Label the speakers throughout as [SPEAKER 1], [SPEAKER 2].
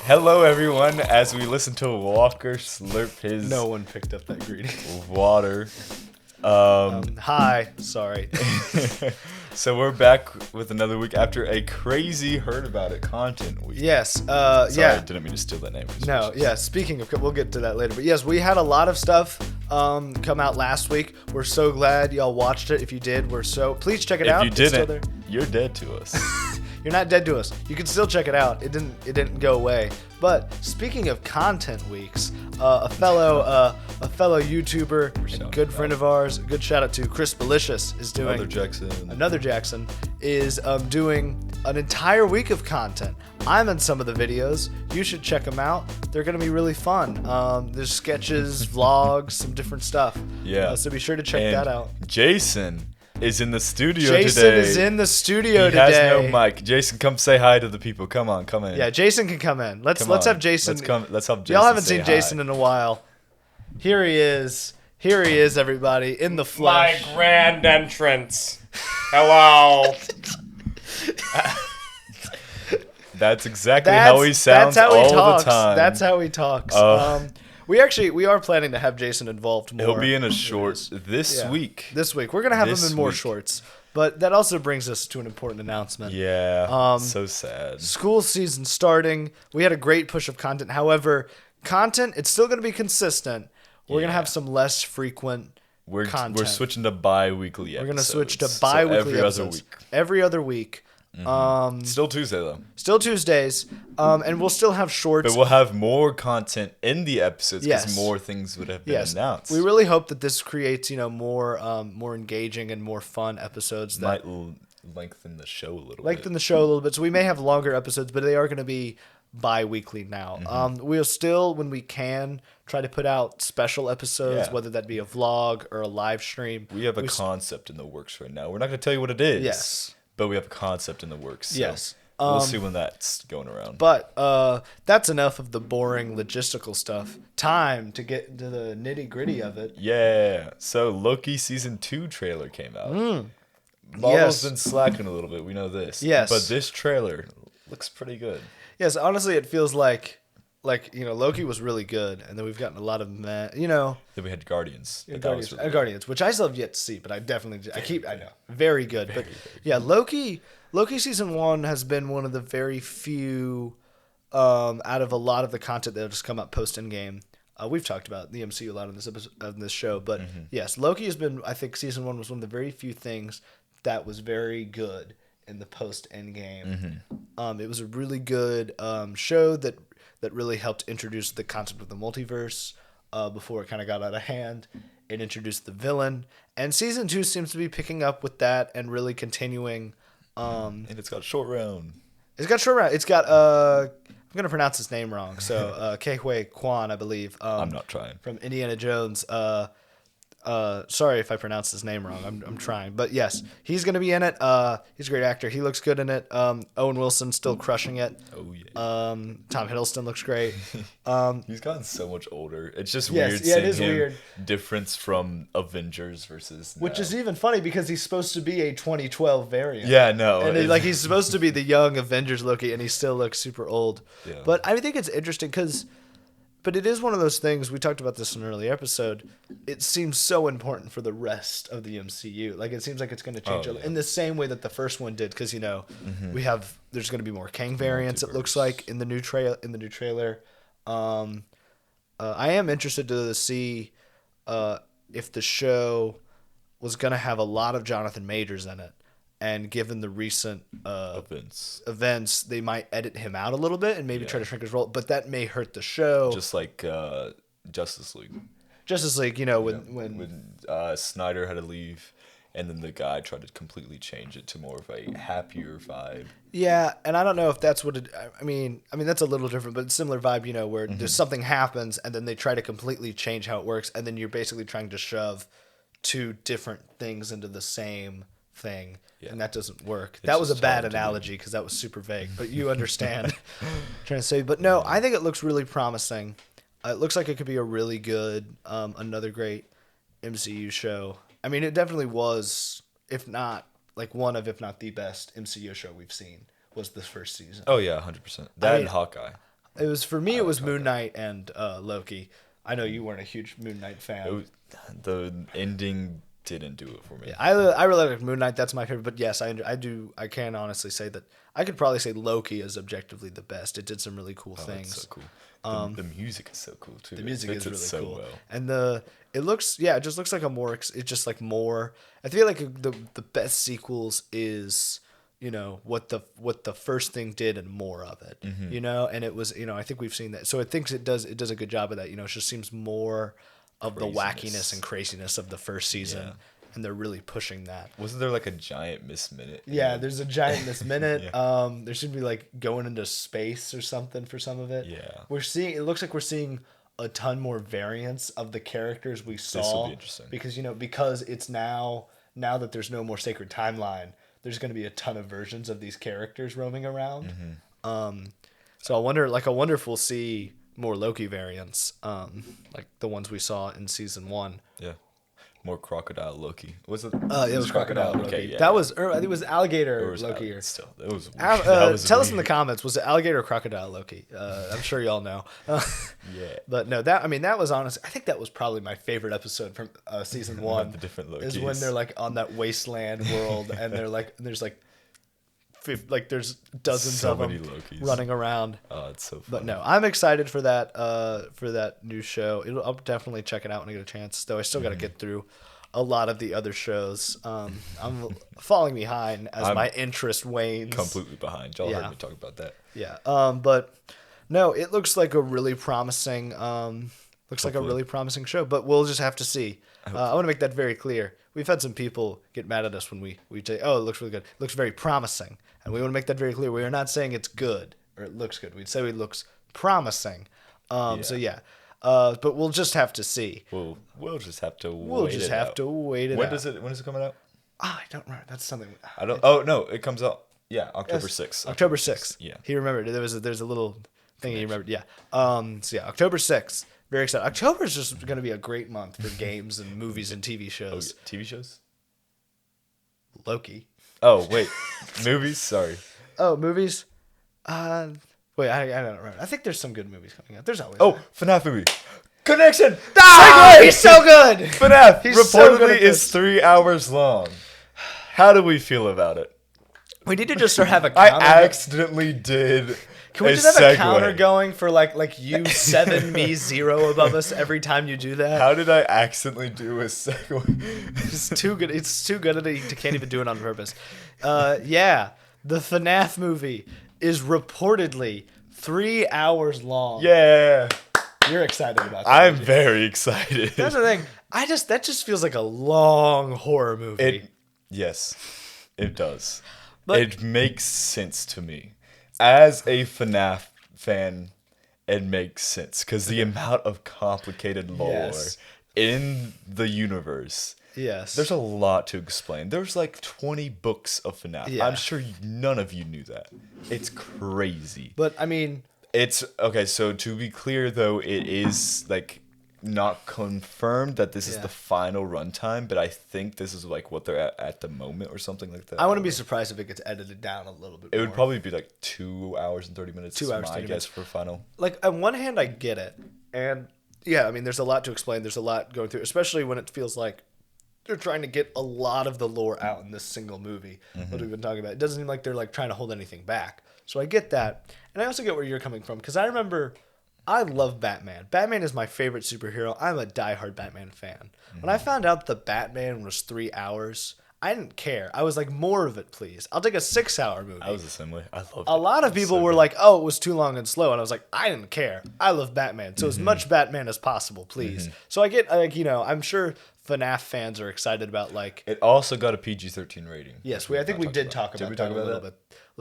[SPEAKER 1] Hello, everyone. As we listen to Walker slurp his
[SPEAKER 2] No one picked up that greeting.
[SPEAKER 1] water.
[SPEAKER 2] Hi. Sorry.
[SPEAKER 1] So we're back with another week after a crazy heard about it content week.
[SPEAKER 2] Yes.
[SPEAKER 1] Sorry, I
[SPEAKER 2] Yeah.
[SPEAKER 1] didn't mean to steal that name.
[SPEAKER 2] No. Yeah. Speaking of, we'll get to that later. But yes, we had a lot of stuff come out last week. We're so glad y'all watched it. If you did, please check it out.
[SPEAKER 1] If you
[SPEAKER 2] It's still
[SPEAKER 1] didn't,
[SPEAKER 2] there.
[SPEAKER 1] you're dead to us.
[SPEAKER 2] You're not dead to us. You can still check it out. It didn't go away. But speaking of content weeks, a fellow YouTuber and good friend of ours, a good shout out to Chris Malicious, is doing
[SPEAKER 1] Another
[SPEAKER 2] Jackson is doing an entire week of content. I'm in some of the videos. You should check them out. They're gonna be really fun. There's sketches, vlogs, some different stuff.
[SPEAKER 1] Yeah.
[SPEAKER 2] So be sure to check that out.
[SPEAKER 1] Jason is in the studio today.
[SPEAKER 2] Jason is in the studio today.
[SPEAKER 1] He has no mic. Jason, come say hi to the people. Come on, come in.
[SPEAKER 2] Yeah, Jason can come in. Let's have Jason.
[SPEAKER 1] Let's have Jason.
[SPEAKER 2] Y'all haven't
[SPEAKER 1] say
[SPEAKER 2] seen
[SPEAKER 1] hi.
[SPEAKER 2] Jason in a while. Here he is. Here he is, everybody, in the flesh.
[SPEAKER 3] My grand entrance. Hello.
[SPEAKER 1] That's exactly how he sounds
[SPEAKER 2] that's how he
[SPEAKER 1] all
[SPEAKER 2] talks.
[SPEAKER 1] the time.
[SPEAKER 2] That's how he talks. We are planning to have Jason involved more.
[SPEAKER 1] He'll be in a short this week.
[SPEAKER 2] This week. We're going to have him
[SPEAKER 1] This
[SPEAKER 2] in more
[SPEAKER 1] week.
[SPEAKER 2] shorts. But that also brings us to an important announcement.
[SPEAKER 1] Yeah, so sad.
[SPEAKER 2] School season starting. We had a great push of content. However, content, it's still going to be consistent. We're going to have some less frequent content.
[SPEAKER 1] We're switching to bi-weekly episodes.
[SPEAKER 2] We're going to switch to bi-weekly
[SPEAKER 1] every
[SPEAKER 2] episodes.
[SPEAKER 1] other week.
[SPEAKER 2] Every other week.
[SPEAKER 1] Still Tuesday, though.
[SPEAKER 2] Still Tuesdays. And we'll still have shorts.
[SPEAKER 1] But we'll have more content in the episodes because
[SPEAKER 2] Yes.
[SPEAKER 1] more things would have been announced.
[SPEAKER 2] We really hope that this creates, more engaging and more fun episodes that
[SPEAKER 1] might lengthen the show a little bit.
[SPEAKER 2] lengthen the show a little bit. So we may have longer episodes, but they are going to be bi-weekly now. We'll still, when we can, try to put out special episodes, whether that be a vlog or a live stream.
[SPEAKER 1] We have a concept in the works right now. We're not going to tell you what it is.
[SPEAKER 2] Yes.
[SPEAKER 1] But we have a concept in the works. So
[SPEAKER 2] Yes.
[SPEAKER 1] We'll see when that's going around.
[SPEAKER 2] But that's enough of the boring logistical stuff. Time to get into the nitty-gritty of it.
[SPEAKER 1] Yeah. So Loki season 2 trailer came out. Marvel's been slacking a little bit. We know this.
[SPEAKER 2] Yes.
[SPEAKER 1] But this trailer looks pretty good.
[SPEAKER 2] Yes, honestly, it feels like Loki was really good, and then we've gotten a lot of
[SPEAKER 1] Then we had Guardians. That was really good.
[SPEAKER 2] Guardians, which I still have yet to see, but I definitely I know very good. But yeah, Loki season 1 has been one of the very few out of a lot of the content that will just come up post Endgame. We've talked about the MCU a lot on this show, but yes, Loki has been. I think season 1 was one of the very few things that was very good in the post Endgame. It was a really good show that really helped introduce the concept of the multiverse before it kind of got out of hand. It introduced the villain, and season 2 seems to be picking up with that and really continuing.
[SPEAKER 1] And it's got short round.
[SPEAKER 2] It's got short round. It's got I'm gonna pronounce his name wrong. So Ke Kwan, I believe.
[SPEAKER 1] I'm not trying.
[SPEAKER 2] From Indiana Jones. Sorry if I pronounced his name wrong. I'm trying, but yes, he's gonna be in it. He's a great actor. He looks good in it. Owen Wilson still crushing it.
[SPEAKER 1] Oh yeah.
[SPEAKER 2] Tom Hiddleston looks great.
[SPEAKER 1] He's gotten so much older. It's just
[SPEAKER 2] Yes,
[SPEAKER 1] weird
[SPEAKER 2] yeah, it
[SPEAKER 1] seeing
[SPEAKER 2] is
[SPEAKER 1] him
[SPEAKER 2] weird.
[SPEAKER 1] difference from Avengers versus
[SPEAKER 2] Which
[SPEAKER 1] now.
[SPEAKER 2] is even funny because he's supposed to be a 2012 variant.
[SPEAKER 1] Yeah, no.
[SPEAKER 2] And he's supposed to be the young Avengers Loki, and he still looks super old.
[SPEAKER 1] Yeah.
[SPEAKER 2] But I think it's interesting but it is one of those things, we talked about this in an earlier episode, it seems so important for the rest of the MCU. Like, it seems like it's going to change in the same way that the first one did, because, there's going to be more Kang variants, it looks like, in the new trailer. I am interested to see if the show was going to have a lot of Jonathan Majors in it. And given the recent events, they might edit him out a little bit and maybe try to shrink his role. But that may hurt the show.
[SPEAKER 1] Just like Justice League.
[SPEAKER 2] Justice League, when
[SPEAKER 1] Snyder had to leave, and then the guy tried to completely change it to more of a happier vibe.
[SPEAKER 2] Yeah, and I don't know if that's what it. I mean that's a little different, but similar vibe. Where there's something happens and then they try to completely change how it works, and then you're basically trying to shove two different things into the same thing. Yeah. And that doesn't work. That was a bad analogy because that was super vague, but you understand what I'm trying to say. But no, I think it looks really promising. It looks like it could be a really good, another great MCU show. I mean, it definitely was, if not the best MCU show we've seen was this first season.
[SPEAKER 1] Oh yeah, 100%. That and Hawkeye.
[SPEAKER 2] It was for me. It was Moon Knight and Loki. I know you weren't a huge Moon Knight fan.
[SPEAKER 1] The ending didn't do it for me.
[SPEAKER 2] Yeah, I really like Moon Knight. That's my favorite. But yes, I do. I can honestly say that I could probably say Loki is objectively the best. It did some really cool things.
[SPEAKER 1] It's so cool. The music is so cool too.
[SPEAKER 2] The music is really
[SPEAKER 1] so
[SPEAKER 2] cool,
[SPEAKER 1] well.
[SPEAKER 2] and it just looks like a more. It's just like more. I feel like the best sequels is what the first thing did and more of it. And it was I think we've seen that. So I think it does a good job of that. It just seems more of the wackiness and craziness of the first season. Yeah. And they're really pushing that.
[SPEAKER 1] Wasn't there like a giant Miss Minute?
[SPEAKER 2] Yeah, there's a giant Miss Minute. Yeah. There should be like going into space or something for some of it.
[SPEAKER 1] Yeah.
[SPEAKER 2] It looks like we're seeing a ton more variants of the characters we saw.
[SPEAKER 1] This will be interesting.
[SPEAKER 2] Because it's now that there's no more sacred timeline, there's going to be a ton of versions of these characters roaming around. So I wonder if we'll see more Loki variants, like the ones we saw in season 1.
[SPEAKER 1] Yeah. More crocodile Loki. Was it?
[SPEAKER 2] It was crocodile Loki.
[SPEAKER 1] Okay, yeah.
[SPEAKER 2] That was. I think it was alligator Loki.
[SPEAKER 1] Still, it was.
[SPEAKER 2] Tell us in the comments. Was it alligator or crocodile Loki? I'm sure y'all know.
[SPEAKER 1] Yeah.
[SPEAKER 2] But no, that was honest. I think that was probably my favorite episode from season 1.
[SPEAKER 1] The different Lokis.
[SPEAKER 2] Is when they're like on that wasteland world and they're like there's dozens of them
[SPEAKER 1] Lokis
[SPEAKER 2] running around.
[SPEAKER 1] Oh, it's so fun.
[SPEAKER 2] But no, I'm excited for that new show. I'll definitely check it out when I get a chance. Though I still got to get through a lot of the other shows. I'm falling behind as my interest wanes.
[SPEAKER 1] Completely behind. Y'all heard me talk about that.
[SPEAKER 2] Yeah. But no, it looks like a really promising. Really promising show. But we'll just have to see. I want to make that very clear. We've had some people get mad at us when we say, "Oh, it looks really good. It looks very promising." And we want to make that very clear. We are not saying it's good or it looks good. We'd say it looks promising. So yeah. But we'll just have to see.
[SPEAKER 1] We'll just have to wait.
[SPEAKER 2] We'll just have to wait it out.
[SPEAKER 1] When is it coming out?
[SPEAKER 2] I don't remember. That's something.
[SPEAKER 1] I don't. Oh no, it comes out. Yeah, October 6th.
[SPEAKER 2] October 6th.
[SPEAKER 1] Yeah.
[SPEAKER 2] He remembered. There's a little thing he remembered. Yeah. So yeah, October 6th. Very excited. October is just going to be a great month for games and movies and TV shows.
[SPEAKER 1] Oh, TV shows?
[SPEAKER 2] Loki.
[SPEAKER 1] Oh, wait. Movies? Sorry.
[SPEAKER 2] Oh, movies? Wait, I don't remember. I think there's some good movies coming out. There's always.
[SPEAKER 1] Oh, FnaF movie. Connection!
[SPEAKER 2] Ah, he's so good!
[SPEAKER 1] FnaF reportedly is 3 hours long. How do we feel about it?
[SPEAKER 2] We need to just have a counter.
[SPEAKER 1] I accidentally did.
[SPEAKER 2] Can we just have a counter going for like you 7, me 0 above us every time you do that?
[SPEAKER 1] How did I accidentally do a segue?
[SPEAKER 2] It's too good. It's too good that you can't even do it on purpose. Yeah, the FNAF movie is reportedly 3 hours long.
[SPEAKER 1] Yeah.
[SPEAKER 2] You're excited about that.
[SPEAKER 1] I'm very excited.
[SPEAKER 2] That's the thing. That just feels like a long horror movie.
[SPEAKER 1] Yes, it does.
[SPEAKER 2] But
[SPEAKER 1] it makes sense to me. As a FNAF fan, it makes sense because the amount of complicated lore in the universe.
[SPEAKER 2] Yes.
[SPEAKER 1] There's a lot to explain. There's like 20 books of FNAF. Yeah. I'm sure none of you knew that. It's crazy.
[SPEAKER 2] But I mean,
[SPEAKER 1] it's okay. So to be clear, though, it is like not confirmed that this is the final runtime, but I think this is like what they're at the moment or something like that.
[SPEAKER 2] I wouldn't be surprised if it gets edited down a little bit.
[SPEAKER 1] It would probably be like 2 hours and 30 minutes.
[SPEAKER 2] 2 hours, 30 minutes
[SPEAKER 1] for final.
[SPEAKER 2] Like on one hand, I get it, and yeah, I mean, there's a lot to explain. There's a lot going through, especially when it feels like they're trying to get a lot of the lore out in this single movie. What we've been talking about. It doesn't seem like they're like trying to hold anything back. So I get that, and I also get where you're coming from because I remember. I love Batman. Batman is my favorite superhero. I'm a diehard Batman fan. When I found out the Batman was 3 hours, I didn't care. I was like, more of it, please. I'll take a 6-hour movie.
[SPEAKER 1] I was the same way. I loved it.
[SPEAKER 2] A lot of people were like, oh, it was too long and slow. And I was like, I didn't care. I love Batman. So as much Batman as possible, please. So I get, like, I'm sure FNAF fans are excited about, like...
[SPEAKER 1] It also got a PG-13 rating.
[SPEAKER 2] Yes, I think we did talk about that a little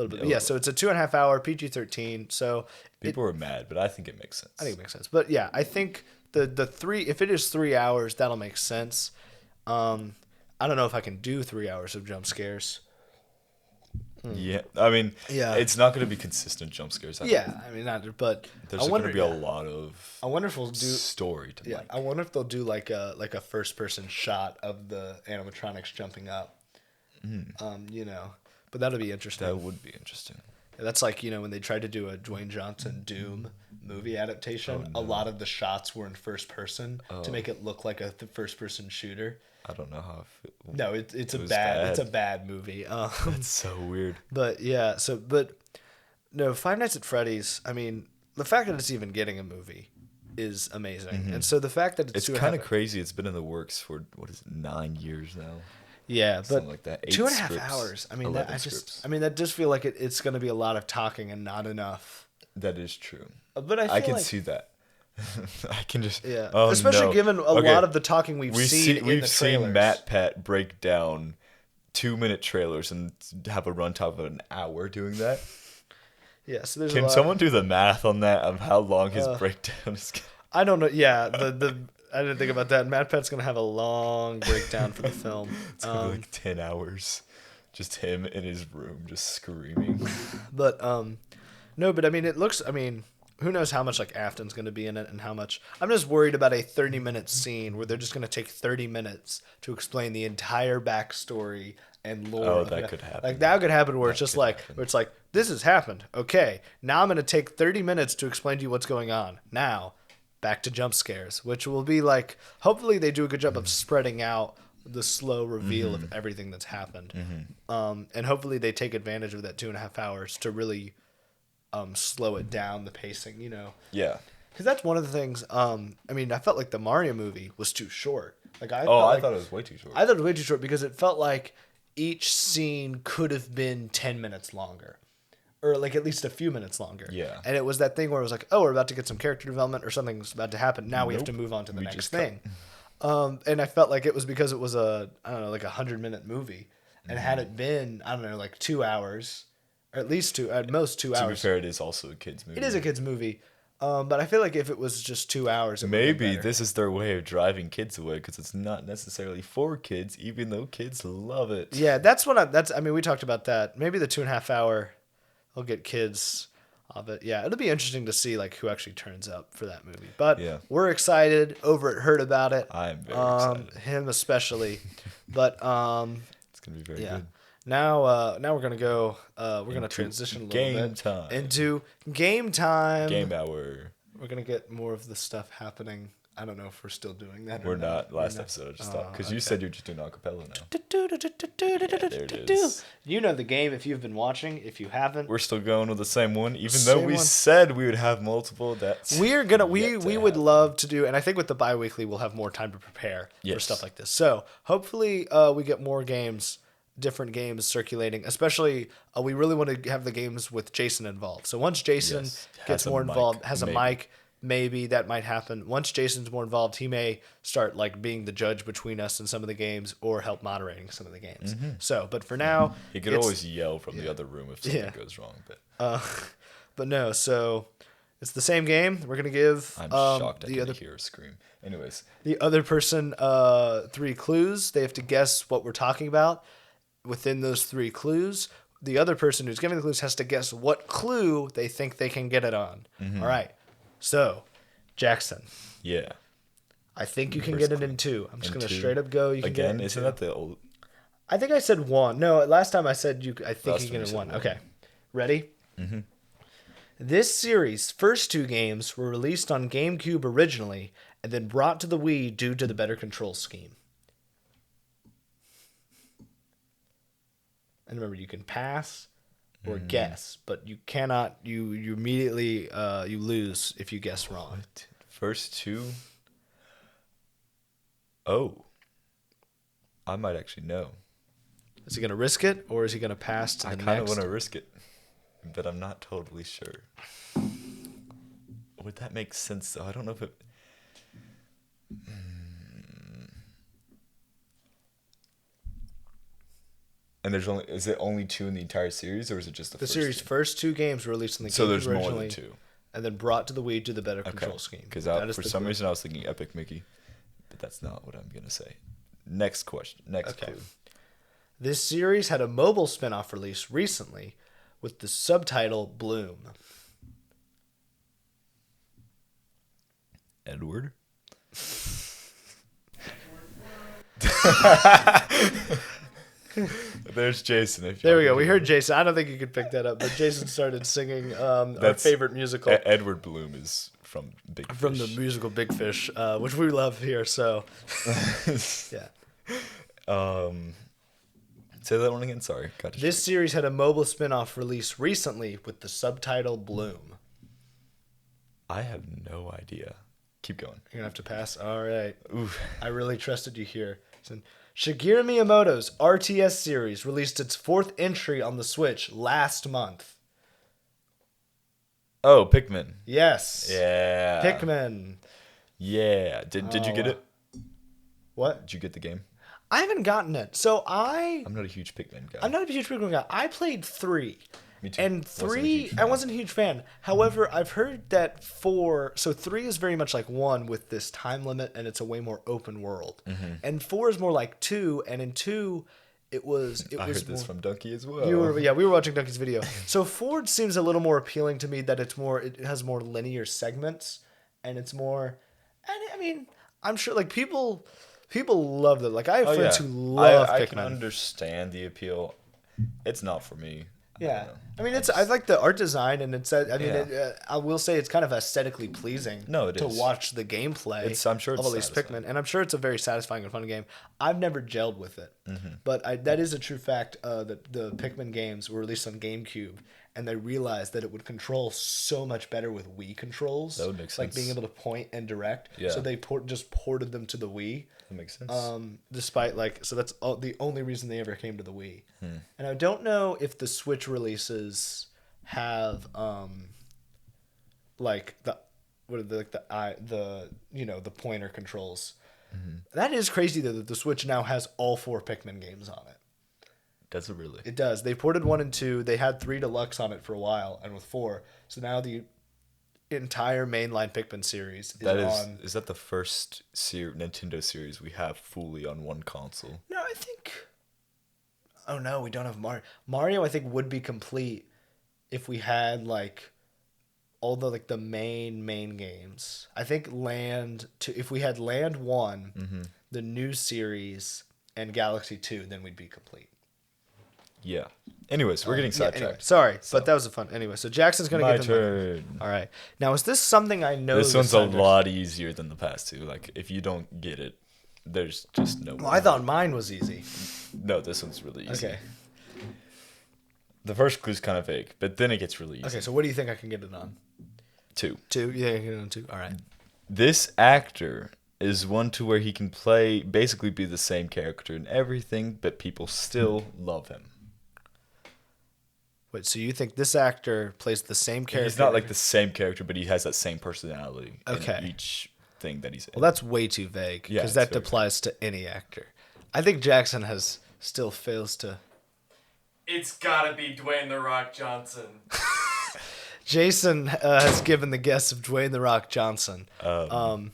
[SPEAKER 2] bit. Yeah, so it's a 2.5-hour PG-13. So
[SPEAKER 1] people were mad, but I think it makes sense.
[SPEAKER 2] I think it makes sense. But yeah, I think the 3, if it is 3 hours, that'll make sense. I don't know if I can do 3 hours of jump scares.
[SPEAKER 1] Yeah, I mean, it's not going to be consistent jump scares.
[SPEAKER 2] I mean, but
[SPEAKER 1] there's going to be a lot of.
[SPEAKER 2] I wonder if we'll do
[SPEAKER 1] story to like.
[SPEAKER 2] I wonder if they'll do like a first person shot of the animatronics jumping up. But that'll be interesting.
[SPEAKER 1] That would be interesting.
[SPEAKER 2] That's like, when they tried to do a Dwayne Johnson Doom movie adaptation, a lot of the shots were in first person to make it look like a first person shooter.
[SPEAKER 1] I don't know how I feel.
[SPEAKER 2] No, it's a bad movie.
[SPEAKER 1] That's so weird.
[SPEAKER 2] But yeah, no, Five Nights at Freddy's, I mean, the fact that it's even getting a movie is amazing. And so the fact that
[SPEAKER 1] It's kind of crazy. It's been in the works for, 9 years now?
[SPEAKER 2] Yeah, but
[SPEAKER 1] Something like that. 8
[SPEAKER 2] 2.5
[SPEAKER 1] scripts,
[SPEAKER 2] hours. I mean,
[SPEAKER 1] 11
[SPEAKER 2] that
[SPEAKER 1] scripts.
[SPEAKER 2] just feel like it's going to be a lot of talking and not enough.
[SPEAKER 1] That is true.
[SPEAKER 2] But I
[SPEAKER 1] can
[SPEAKER 2] like,
[SPEAKER 1] see that. I can just
[SPEAKER 2] especially given a lot of the talking we've seen in the
[SPEAKER 1] we've
[SPEAKER 2] trailers.
[SPEAKER 1] seen Matt Pat break down 2-minute trailers and have a runtime of an hour doing that.
[SPEAKER 2] Yeah, so there's
[SPEAKER 1] Can someone do the math on that of how long his breakdown is?
[SPEAKER 2] I don't know. Yeah, I didn't think about that. Matt Pat's gonna have a long breakdown for the film.
[SPEAKER 1] It's gonna be like 10 hours, just him in his room, just screaming.
[SPEAKER 2] But no, but I mean, it looks. I mean, who knows how much like Afton's gonna be in it and how much. I'm just worried about a 30-minute scene where they're just gonna take 30 minutes to explain the entire backstory and lore.
[SPEAKER 1] Oh, that could happen.
[SPEAKER 2] Like that could happen where it's just like where it's like this has happened. Okay, now I'm gonna take 30 minutes to explain to you what's going on. Now, back to jump scares, which will be like hopefully they do a good job of spreading out the slow reveal of everything that's happened. And hopefully they take advantage of that 2.5 hours to really slow it down, the pacing,
[SPEAKER 1] Yeah.
[SPEAKER 2] because that's one of the things. I mean, I felt like the Mario movie was too short. Like I
[SPEAKER 1] thought it was way too short.
[SPEAKER 2] I thought it was way too short because it felt like each scene could have been 10 minutes longer. Or like at least a few minutes longer.
[SPEAKER 1] Yeah.
[SPEAKER 2] And it was that thing where it was like, oh, we're about to get some character development or something's about to happen. Now we have to move on to the next thing. And I felt like it was because it was like a 100-minute movie. And had it been, like 2 hours, or at least at most 2 hours.
[SPEAKER 1] To be fair, it is also a kid's movie.
[SPEAKER 2] It is a kid's movie. But I feel like if it was just 2 hours,
[SPEAKER 1] maybe this is their way of driving kids away because it's not necessarily for kids, even though kids love it.
[SPEAKER 2] Yeah, we talked about that. Maybe the 2.5 hour will get kids of it. Yeah, it'll be interesting to see like who actually turns up for that movie. But we're excited. Over at Heard About It.
[SPEAKER 1] I'm very excited.
[SPEAKER 2] Him especially. But
[SPEAKER 1] it's gonna be very good.
[SPEAKER 2] Now we're gonna go. We're gonna transition a little bit into game time.
[SPEAKER 1] Game hour.
[SPEAKER 2] We're gonna get more of the stuff happening. I don't know if we're still doing that.
[SPEAKER 1] We're not. Last episode I just stopped because you said you're just doing acapella now. There it is.
[SPEAKER 2] You know the game if you've been watching. If you haven't,
[SPEAKER 1] We're still going with the same one, even though we said we would have multiple.
[SPEAKER 2] We would love to do, and I think with the bi-weekly we'll have more time to prepare for stuff like this. So hopefully we get more games, different games circulating. Especially we really want to have the games with Jason involved. So once Jason gets more involved, has a mic. Maybe that might happen. Once Jason's more involved, he may start like being the judge between us in some of the games or help moderating some of the games. So, but for now,
[SPEAKER 1] he could always yell from the other room if something goes wrong.
[SPEAKER 2] But no. So it's the same game. We're gonna give.
[SPEAKER 1] I'm shocked I didn't hear a scream. Anyways,
[SPEAKER 2] the other person 3 clues. They have to guess what we're talking about within those 3 clues. The other person who's giving the clues has to guess what clue they think they can get it on. All right. So, Jackson.
[SPEAKER 1] Yeah.
[SPEAKER 2] I think you can get it in 2. I'm just going to straight up go. You can
[SPEAKER 1] Again,
[SPEAKER 2] get it in
[SPEAKER 1] isn't
[SPEAKER 2] 2.
[SPEAKER 1] that the old...
[SPEAKER 2] I think I said 1. No, last time I said you. I think
[SPEAKER 1] Last
[SPEAKER 2] you can get it in 1.
[SPEAKER 1] 1.
[SPEAKER 2] Okay. Ready? Mm-hmm. This series' first 2 games were released on GameCube originally and then brought to the Wii due to the better control scheme. And remember, you can pass or guess, but you cannot. You immediately you lose if you guess wrong.
[SPEAKER 1] What? First 2? Oh. I might actually know.
[SPEAKER 2] Is he going to risk it, or is he going to pass to the next?
[SPEAKER 1] I kind of want to risk it, but I'm not totally sure. Would that make sense, though? I don't know if it... And is it only 2 in the entire series, or is it just the first
[SPEAKER 2] series'
[SPEAKER 1] 2?
[SPEAKER 2] First 2 games were released in the
[SPEAKER 1] So
[SPEAKER 2] GameCube
[SPEAKER 1] there's more
[SPEAKER 2] originally,
[SPEAKER 1] than 2.
[SPEAKER 2] and then brought to the Wii due to the better control scheme.
[SPEAKER 1] Because for some reason I was thinking Epic Mickey, but that's not what I'm going to say. Next question. Next clue.
[SPEAKER 2] This series had a mobile spin-off release recently with the subtitle Bloom.
[SPEAKER 1] Edward? There's Jason. If
[SPEAKER 2] There we
[SPEAKER 1] y'all
[SPEAKER 2] go. We
[SPEAKER 1] can
[SPEAKER 2] heard
[SPEAKER 1] hear
[SPEAKER 2] Jason. I don't think you could pick that up, but Jason started singing our
[SPEAKER 1] That's-
[SPEAKER 2] favorite musical
[SPEAKER 1] Edward Bloom is from Big Fish.
[SPEAKER 2] from the musical Big Fish, which we love here. So, yeah.
[SPEAKER 1] Say that one again. Sorry. Got
[SPEAKER 2] This series had a mobile spin-off release recently with the subtitle Bloom.
[SPEAKER 1] I have no idea. Keep going.
[SPEAKER 2] You're gonna have to pass. All right.
[SPEAKER 1] Oof.
[SPEAKER 2] I really trusted you here. So, Shigeru Miyamoto's RTS series released its 4th entry on the Switch last month.
[SPEAKER 1] Oh, Pikmin.
[SPEAKER 2] Yes.
[SPEAKER 1] Yeah.
[SPEAKER 2] Pikmin.
[SPEAKER 1] Yeah. Did you get it?
[SPEAKER 2] What?
[SPEAKER 1] Did you get the game?
[SPEAKER 2] I haven't gotten it. So
[SPEAKER 1] I'm not a huge Pikmin guy.
[SPEAKER 2] I'm not a huge Pikmin guy. I played 3.
[SPEAKER 1] Me too.
[SPEAKER 2] And
[SPEAKER 1] Wasn't a
[SPEAKER 2] 3,
[SPEAKER 1] huge
[SPEAKER 2] I
[SPEAKER 1] fan.
[SPEAKER 2] wasn't a huge fan. However, I've heard that 4, so 3 is very much like 1 with this time limit, and it's a way more open world.
[SPEAKER 1] Mm-hmm.
[SPEAKER 2] And 4 is more like 2, and in 2, it was
[SPEAKER 1] I
[SPEAKER 2] was
[SPEAKER 1] heard this
[SPEAKER 2] more,
[SPEAKER 1] from Donkey as well.
[SPEAKER 2] we were watching Donkey's video. So 4 seems a little more appealing to me that it has more linear segments, and it's more, and I mean, I'm sure like people love it. Like I have friends who love
[SPEAKER 1] I
[SPEAKER 2] Pikmin.
[SPEAKER 1] can understand the appeal. It's not for me.
[SPEAKER 2] Yeah, I mean, I like the art design, and it's. I mean,
[SPEAKER 1] Yeah.
[SPEAKER 2] I will say it's kind of aesthetically pleasing.
[SPEAKER 1] No, it
[SPEAKER 2] to
[SPEAKER 1] is.
[SPEAKER 2] watch the gameplay.
[SPEAKER 1] I'm sure it's
[SPEAKER 2] of all these
[SPEAKER 1] satisfying.
[SPEAKER 2] Pikmin, and I'm sure it's a very satisfying and fun game. I've never gelled with it, but that is a true fact. That the Pikmin games were released on GameCube, and they realized that it would control so much better with Wii controls.
[SPEAKER 1] That would make
[SPEAKER 2] Like
[SPEAKER 1] sense.
[SPEAKER 2] being able to point and direct.
[SPEAKER 1] Yeah.
[SPEAKER 2] So they just ported them to the Wii.
[SPEAKER 1] That makes sense.
[SPEAKER 2] Despite so that's the only reason they ever came to the Wii.
[SPEAKER 1] Hmm.
[SPEAKER 2] And I don't know if the Switch releases have like the the pointer controls.
[SPEAKER 1] Mm-hmm.
[SPEAKER 2] That is crazy though that the Switch now has all 4 Pikmin games on it.
[SPEAKER 1] Does it really?
[SPEAKER 2] It does. They ported 1 and 2. They had 3 Deluxe on it for a while, and with 4, so now the entire mainline Pikmin series
[SPEAKER 1] Is that the first Nintendo series we have fully on one console?
[SPEAKER 2] No, I think. Oh no, we don't have Mario. Mario, I think, would be complete if we had like all the main games. I think if we had Land 1, the new series, and Galaxy 2, then we'd be complete.
[SPEAKER 1] Yeah. Anyways, we're getting sidetracked.
[SPEAKER 2] Anyway, sorry, but that was a fun. Anyway, so Jackson's gonna
[SPEAKER 1] My
[SPEAKER 2] get the
[SPEAKER 1] turn.
[SPEAKER 2] All right. Now, is this something I know?
[SPEAKER 1] This one's a
[SPEAKER 2] Sanders-
[SPEAKER 1] lot easier than the past two. Like, if you don't get it, there's just no.
[SPEAKER 2] Well, I thought mine was easy.
[SPEAKER 1] No, this one's really easy.
[SPEAKER 2] Okay.
[SPEAKER 1] The first clue's kind of vague, but then it gets really easy.
[SPEAKER 2] Okay. So, what do you think I can get it on?
[SPEAKER 1] 2.
[SPEAKER 2] 2. Yeah, I can get it on 2. All right.
[SPEAKER 1] This actor is one to where he can basically be the same character in everything, but people still love him.
[SPEAKER 2] Wait, so you think this actor plays the same character?
[SPEAKER 1] He's not like the same character, but he has that same personality
[SPEAKER 2] Okay.
[SPEAKER 1] in each thing that he's in.
[SPEAKER 2] Well, that's way too vague
[SPEAKER 1] Yeah,
[SPEAKER 2] because
[SPEAKER 1] it's
[SPEAKER 2] that
[SPEAKER 1] very
[SPEAKER 2] applies to any actor. I think Jackson still fails to.
[SPEAKER 3] It's gotta be Dwayne The Rock Johnson.
[SPEAKER 2] Jason has given the guess of Dwayne The Rock Johnson.
[SPEAKER 1] No,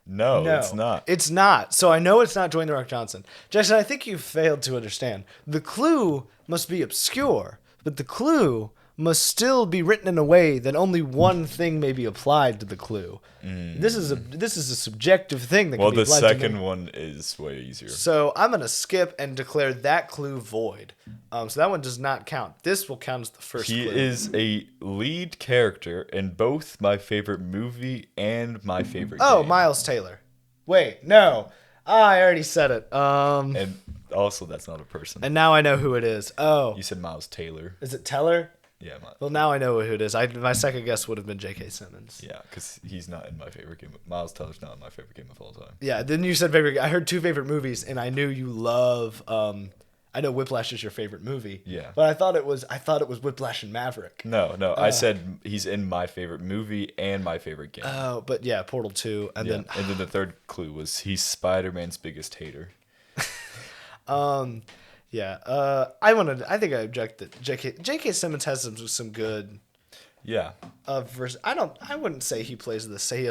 [SPEAKER 2] No,
[SPEAKER 1] it's not.
[SPEAKER 2] It's not. So I know it's not Dwayne The Rock Johnson. Jackson, I think you failed to understand. The clue must be obscure, but the clue must still be written in a way that only one thing may be applied to the clue. This is a subjective thing that
[SPEAKER 1] Well,
[SPEAKER 2] can be
[SPEAKER 1] the
[SPEAKER 2] applied to
[SPEAKER 1] second
[SPEAKER 2] many-
[SPEAKER 1] one is way easier.
[SPEAKER 2] So I'm gonna skip and declare that clue void. So that one does not count. This will count as the first
[SPEAKER 1] He
[SPEAKER 2] clue.
[SPEAKER 1] is a lead character in both my favorite movie and my favorite
[SPEAKER 2] Oh,
[SPEAKER 1] game.
[SPEAKER 2] Miles Taylor. Wait, no. I already said it.
[SPEAKER 1] And also, that's not a person.
[SPEAKER 2] And now I know who it is. Oh,
[SPEAKER 1] You said Miles Taylor.
[SPEAKER 2] is it Teller?
[SPEAKER 1] Yeah,
[SPEAKER 2] Well, now I know who it is. My second guess would have been J.K. Simmons.
[SPEAKER 1] yeah, because he's not in my favorite game. Miles Teller's not in my favorite game of all time.
[SPEAKER 2] Yeah. Then you said favorite. I heard 2 favorite movies, and I knew you love. I know Whiplash is your favorite movie.
[SPEAKER 1] Yeah.
[SPEAKER 2] But I thought it was Whiplash and Maverick.
[SPEAKER 1] No, I said he's in my favorite movie and my favorite game.
[SPEAKER 2] Oh, but yeah, Portal 2, and
[SPEAKER 1] Yeah,
[SPEAKER 2] then
[SPEAKER 1] and then the third clue was he's Spider-Man's biggest hater.
[SPEAKER 2] yeah. I think I object that J.K. Simmons has some good.
[SPEAKER 1] Yeah,
[SPEAKER 2] I wouldn't say he has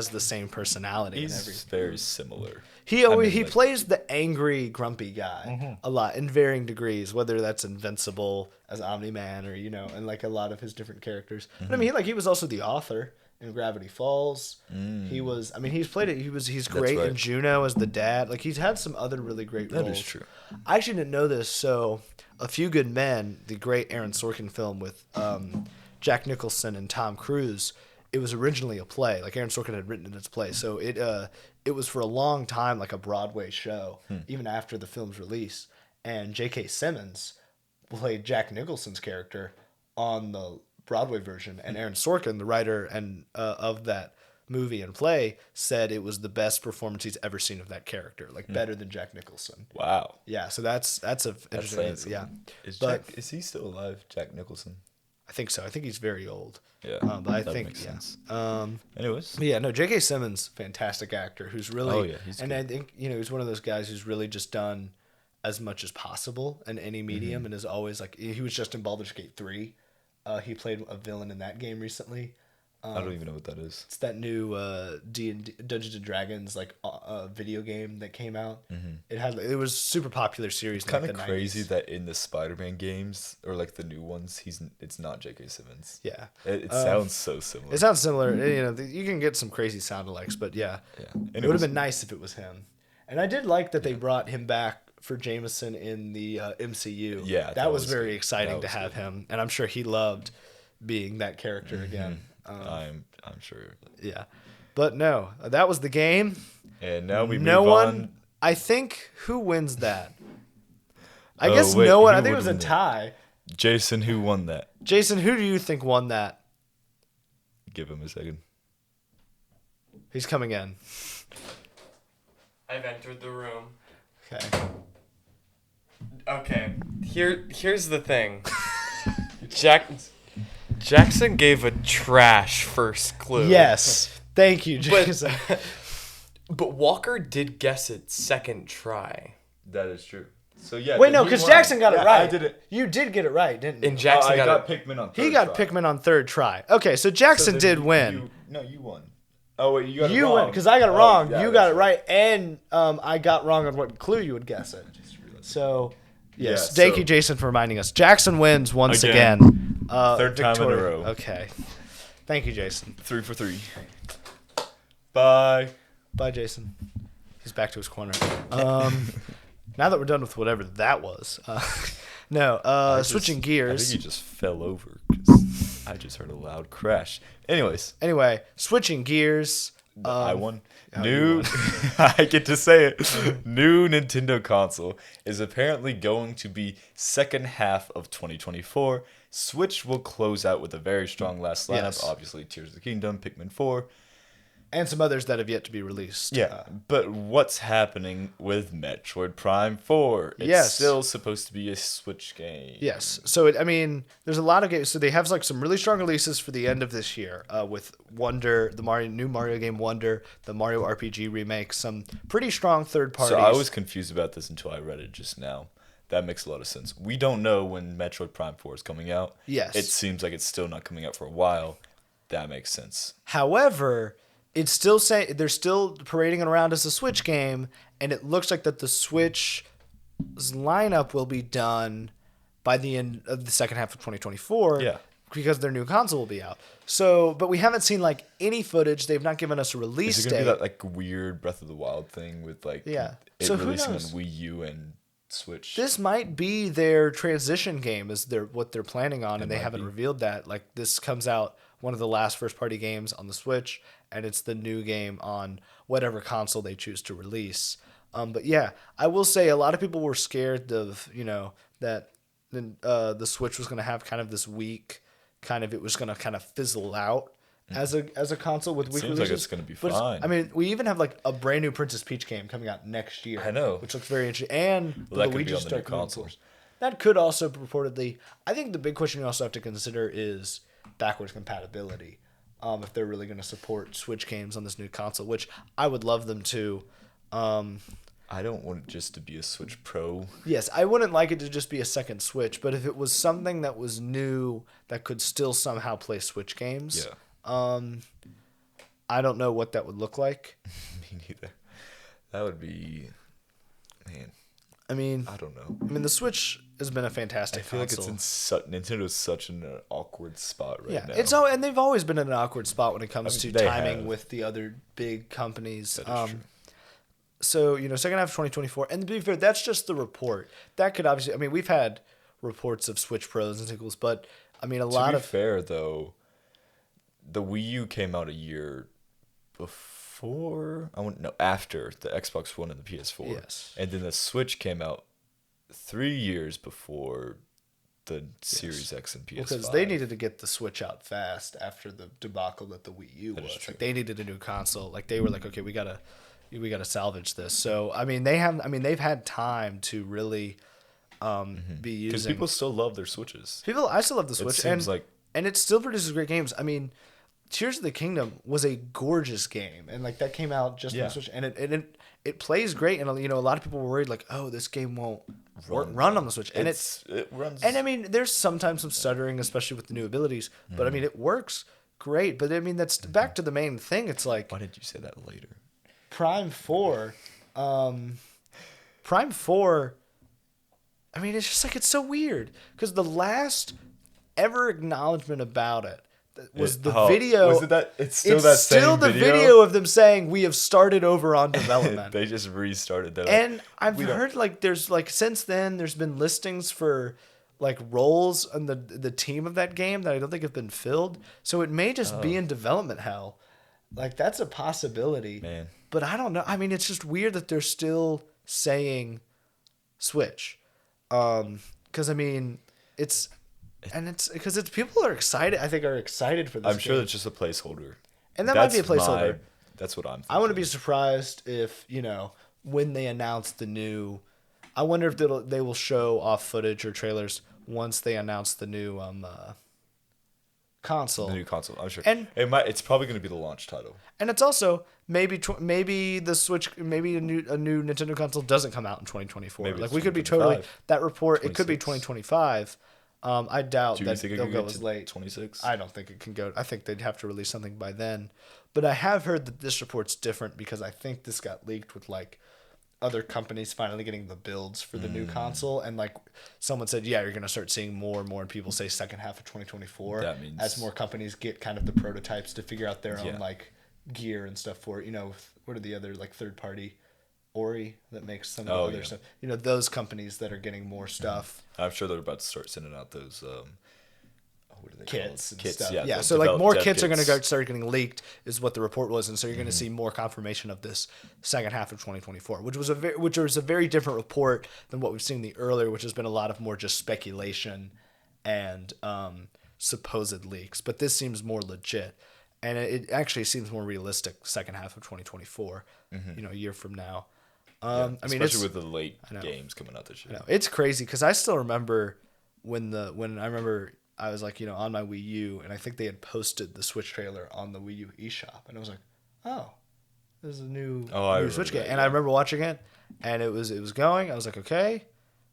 [SPEAKER 2] the same personality and everything.
[SPEAKER 1] he's very similar.
[SPEAKER 2] He
[SPEAKER 1] I mean,
[SPEAKER 2] he
[SPEAKER 1] like-
[SPEAKER 2] plays the angry, grumpy guy a lot in varying degrees, whether that's Invincible as Omni-Man or and like a lot of his different characters. But I mean, he was also the author in Gravity Falls. He was. I mean, he's played it. He's great in
[SPEAKER 1] right.
[SPEAKER 2] Juno as the dad. Like he's had some other really great roles.
[SPEAKER 1] That is true.
[SPEAKER 2] I actually didn't know this, so A Few Good Men, the great Aaron Sorkin film with Jack Nicholson and Tom Cruise, it was originally a play. Like Aaron Sorkin had written it as a play, so it was for a long time like a Broadway show, even after the film's release. And J.K. Simmons played Jack Nicholson's character on the Broadway version, and Aaron Sorkin, the writer and of that movie and play, said it was the best performance he's ever seen of that character, like better than Jack Nicholson.
[SPEAKER 1] Wow.
[SPEAKER 2] Yeah, so that's a interesting. Yeah,
[SPEAKER 1] Is he still alive, Jack Nicholson?
[SPEAKER 2] I think so. I think he's very old.
[SPEAKER 1] Yeah,
[SPEAKER 2] but I
[SPEAKER 1] that
[SPEAKER 2] think
[SPEAKER 1] makes sense.
[SPEAKER 2] Anyways, yeah, no, J.K. Simmons, fantastic actor, who's really.
[SPEAKER 1] He's
[SPEAKER 2] and
[SPEAKER 1] good.
[SPEAKER 2] I think he's one of those guys who's really just done as much as possible in any medium, and is always like he was just in Baldur's Gate 3. He played a villain in that game recently.
[SPEAKER 1] I don't even know what that is.
[SPEAKER 2] It's that new Dungeons and Dragons video game that came out. It was a super popular series.
[SPEAKER 1] It's kind of crazy that in the Spider-Man games or like the new ones, it's not J.K. Simmons.
[SPEAKER 2] Yeah,
[SPEAKER 1] it sounds so similar.
[SPEAKER 2] It sounds similar. You can get some crazy sound-alikes, but yeah. It would have been nice if it was him. And I did like that they brought him back for Jameson in the MCU.
[SPEAKER 1] Yeah,
[SPEAKER 2] that was very exciting to have him, and I'm sure he loved being that character again.
[SPEAKER 1] I'm sure.
[SPEAKER 2] Yeah, but no, that was the game.
[SPEAKER 1] And now we move on.
[SPEAKER 2] I think who wins that?
[SPEAKER 1] Oh,
[SPEAKER 2] guess
[SPEAKER 1] wait,
[SPEAKER 2] no one. I
[SPEAKER 1] who
[SPEAKER 2] think it
[SPEAKER 1] would
[SPEAKER 2] was a
[SPEAKER 1] win that?
[SPEAKER 2] tie.
[SPEAKER 1] Jason, who won that?
[SPEAKER 2] Jason, who do you think won that?
[SPEAKER 1] Give him a second.
[SPEAKER 2] He's coming in.
[SPEAKER 3] I've entered the room.
[SPEAKER 2] Okay.
[SPEAKER 3] Okay, here's the thing. Jackson gave a trash first clue.
[SPEAKER 2] Yes. Thank you, Jason.
[SPEAKER 3] But Walker did guess it second try.
[SPEAKER 1] That is true. So yeah.
[SPEAKER 2] Wait, no, because Jackson got it right.
[SPEAKER 1] I did it.
[SPEAKER 2] You did get it right, didn't you?
[SPEAKER 3] And Jackson
[SPEAKER 1] I got
[SPEAKER 3] it.
[SPEAKER 1] Pikmin on third
[SPEAKER 2] He got
[SPEAKER 1] try.
[SPEAKER 2] Pikmin on third try. Okay, so Jackson
[SPEAKER 1] So then
[SPEAKER 2] did win.
[SPEAKER 1] You won. Oh wait, you got it
[SPEAKER 2] You
[SPEAKER 1] wrong.
[SPEAKER 2] win because I got it wrong.
[SPEAKER 1] Yeah,
[SPEAKER 2] You got it right, and I got wrong on what clue you would guess it. So, yes,
[SPEAKER 1] Yeah,
[SPEAKER 2] thank
[SPEAKER 1] so-
[SPEAKER 2] you, Jason, for reminding us. Jackson wins once
[SPEAKER 1] Again.
[SPEAKER 2] again.
[SPEAKER 1] Third time in a
[SPEAKER 2] Victoria-
[SPEAKER 1] row.
[SPEAKER 2] Okay, thank you, Jason.
[SPEAKER 1] 3 for 3. Bye.
[SPEAKER 2] Bye, Jason. He's back to his corner. Now that we're done with whatever that was, switching
[SPEAKER 1] I
[SPEAKER 2] gears.
[SPEAKER 1] think he just fell over because I just heard a loud crash. Anyways,
[SPEAKER 2] Anyway, switching gears.
[SPEAKER 1] I won.
[SPEAKER 2] you
[SPEAKER 1] New,
[SPEAKER 2] won.
[SPEAKER 1] I get to say it. New Nintendo console is apparently going to be second half of 2024. Switch will close out with a very strong last lineup.
[SPEAKER 2] Yes.
[SPEAKER 1] Obviously, Tears of the Kingdom, Pikmin 4.
[SPEAKER 2] And some others that have yet to be released.
[SPEAKER 1] Yeah, but what's happening with Metroid Prime 4? It's
[SPEAKER 2] Yes.
[SPEAKER 1] still supposed to be a Switch game.
[SPEAKER 2] Yes. So, there's a lot of games. So, they have like some really strong releases for the end of this year with Wonder, the new Mario game Wonder, the Mario RPG remake, some pretty strong third parties.
[SPEAKER 1] So I was confused about this until I read it just now. That makes a lot of sense. We don't know when Metroid Prime 4 is coming out.
[SPEAKER 2] Yes.
[SPEAKER 1] It seems like it's still not coming out for a while. That makes sense.
[SPEAKER 2] However, it's still saying they're still parading it around as a Switch game, and it looks like that the Switch lineup will be done by the end of the second half of 2024.
[SPEAKER 1] Yeah.
[SPEAKER 2] Because their new console will be out. So, but we haven't seen like any footage. They've not given us a release
[SPEAKER 1] Is it going
[SPEAKER 2] date.
[SPEAKER 1] to be that like weird Breath of the Wild thing with like
[SPEAKER 2] Yeah.
[SPEAKER 1] it
[SPEAKER 2] So who
[SPEAKER 1] releasing on
[SPEAKER 2] knows?
[SPEAKER 1] Wii U and Switch?
[SPEAKER 2] This might be their transition game, is what they're planning on, and they
[SPEAKER 1] might
[SPEAKER 2] haven't
[SPEAKER 1] be.
[SPEAKER 2] revealed that. Like this comes out one of the last first party games on the Switch, and it's the new game on whatever console they choose to release. But yeah, I will say a lot of people were scared of that the Switch was going to have kind of this weak it was going to kind of fizzle out as a console with weak
[SPEAKER 1] seems
[SPEAKER 2] releases.
[SPEAKER 1] like it's gonna be
[SPEAKER 2] But
[SPEAKER 1] fine.
[SPEAKER 2] I mean, we even have like a brand new Princess Peach game coming out next year.
[SPEAKER 1] I know.
[SPEAKER 2] which looks very interesting, and
[SPEAKER 1] Well, that could
[SPEAKER 2] Luigi's
[SPEAKER 1] be on the new
[SPEAKER 2] Dark Coming
[SPEAKER 1] consoles.
[SPEAKER 2] Force. That could also purportedly. I think the big question you also have to consider is backwards compatibility. If they're really going to support Switch games on this new console, which I would love them to.
[SPEAKER 1] I don't want it just to be a Switch Pro.
[SPEAKER 2] Yes, I wouldn't like it to just be a second Switch, but if it was something that was new that could still somehow play Switch games, I don't know what that would look like.
[SPEAKER 1] Me neither. That would be, man.
[SPEAKER 2] I mean,
[SPEAKER 1] I don't know.
[SPEAKER 2] the Switch has been a fantastic
[SPEAKER 1] I feel like
[SPEAKER 2] console.
[SPEAKER 1] Nintendo's such an awkward spot right now.
[SPEAKER 2] And they've always been in an awkward spot when it comes to
[SPEAKER 1] they
[SPEAKER 2] timing
[SPEAKER 1] have.
[SPEAKER 2] with the other big companies.
[SPEAKER 1] That is true.
[SPEAKER 2] So, second half of 2024. And to be fair, that's just the report. That could obviously, we've had reports of Switch Pros and sequels, but I mean,
[SPEAKER 1] To be fair, though, the Wii U came out a year before. After the Xbox One and the PS4.
[SPEAKER 2] Yes.
[SPEAKER 1] And then the Switch came out 3 years before the Series X and PS5.
[SPEAKER 2] Because they needed to get the Switch out fast after the debacle that the Wii U was.
[SPEAKER 1] true.
[SPEAKER 2] Like, they needed a new console. Like, they were like, okay, we gotta salvage this. So I mean, they've had time to really be using.
[SPEAKER 1] Because people still love their Switches.
[SPEAKER 2] I still love the Switch,
[SPEAKER 1] seems like-
[SPEAKER 2] and it still produces great games. I mean, Tears of the Kingdom was a gorgeous game, and like that came out just on the Switch, and it plays great. And a lot of people were worried like, oh, this game won't run on the Switch, and it
[SPEAKER 1] runs.
[SPEAKER 2] And I mean, there's sometimes some stuttering, especially with the new abilities, but I mean, it works great. But I mean, that's back to the main thing. It's like,
[SPEAKER 1] why did you say that later?
[SPEAKER 2] Prime 4. Prime 4, I mean, it's just like, it's so weird. Because the last ever acknowledgement about it was the video.
[SPEAKER 1] Was it that? It's still that same
[SPEAKER 2] still the video of them saying, we have started over on development.
[SPEAKER 1] They just restarted that.
[SPEAKER 2] And I've heard, like, there's, like, since then, there's been listings for, like, roles on the team of that game that I don't think have been filled. So it may just be in development hell. Like, that's a possibility.
[SPEAKER 1] Man.
[SPEAKER 2] But I don't know. I mean, it's just weird that they're still saying Switch. Because, I mean, it's because people are excited. I think are excited for this
[SPEAKER 1] I'm sure
[SPEAKER 2] game.
[SPEAKER 1] that's just a placeholder.
[SPEAKER 2] And that might be a placeholder.
[SPEAKER 1] That's what I'm thinking.
[SPEAKER 2] I wouldn't be surprised if, when they announce the new... I wonder if they will show off footage or trailers once they announce the new console.
[SPEAKER 1] The new console, I'm sure.
[SPEAKER 2] And
[SPEAKER 1] it's probably going to be the launch title.
[SPEAKER 2] And it's also maybe the Switch, maybe a new Nintendo console doesn't come out in 2024.
[SPEAKER 1] Maybe
[SPEAKER 2] like
[SPEAKER 1] it's
[SPEAKER 2] we could be
[SPEAKER 1] 2025.
[SPEAKER 2] that report. It could be
[SPEAKER 1] 26.
[SPEAKER 2] 2025. I doubt
[SPEAKER 1] Do you
[SPEAKER 2] that
[SPEAKER 1] think it
[SPEAKER 2] they'll
[SPEAKER 1] could
[SPEAKER 2] go
[SPEAKER 1] get
[SPEAKER 2] as
[SPEAKER 1] to
[SPEAKER 2] late.
[SPEAKER 1] 26?
[SPEAKER 2] I don't think it can go. I think they'd have to release something by then. But I have heard that this report's different because I think this got leaked with like other companies finally getting the builds for the new console, and like someone said, yeah, you're gonna start seeing more and more, and people say second half of 2024
[SPEAKER 1] That means-
[SPEAKER 2] as more companies get kind of the prototypes to figure out their own like gear and stuff for it. What are the other like third party Ori that makes some of the other stuff. Those companies that are getting more stuff.
[SPEAKER 1] I'm sure they're about to start sending out those what do they
[SPEAKER 2] Kits
[SPEAKER 1] call
[SPEAKER 2] and
[SPEAKER 1] Kits,
[SPEAKER 2] stuff.
[SPEAKER 1] yeah.
[SPEAKER 2] Yeah,
[SPEAKER 1] the
[SPEAKER 2] so like more
[SPEAKER 1] dev
[SPEAKER 2] kits are going to start getting leaked is what the report was, and so you're going to see more confirmation of this second half of 2024, which was a very different report than what we've seen the earlier, which has been a lot of more just speculation and supposed leaks. But this seems more legit, and it actually seems more realistic second half of 2024. A year from now. I mean,
[SPEAKER 1] especially with the late games coming out this year.
[SPEAKER 2] I know. It's crazy because I still remember when I was like, on my Wii U, and I think they had posted the Switch trailer on the Wii U eShop, and I was like, oh, this is a new Switch game. And I remember watching it, and it was going. I was like, okay,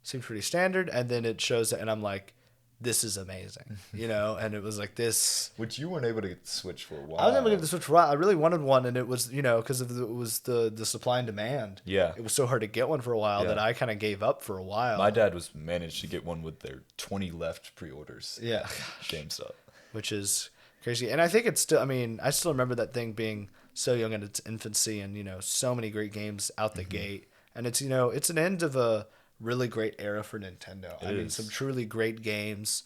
[SPEAKER 2] seems pretty standard. And then it shows it, and I'm like, this is amazing, And it was like this.
[SPEAKER 1] Which you weren't able to get the Switch for a while.
[SPEAKER 2] I was able to get the Switch for a while. I really wanted one, and it was, because it was the supply and demand.
[SPEAKER 1] Yeah.
[SPEAKER 2] It was so hard to get one for a while that I kind of gave up for a while.
[SPEAKER 1] My dad managed to get one with their 20 left pre-orders.
[SPEAKER 2] Yeah.
[SPEAKER 1] GameStop.
[SPEAKER 2] Which is crazy. And I think it's still, I still remember that thing being so young in its infancy and, so many great games out the gate. And it's, it's an end of a really great era for Nintendo. I mean, some truly great games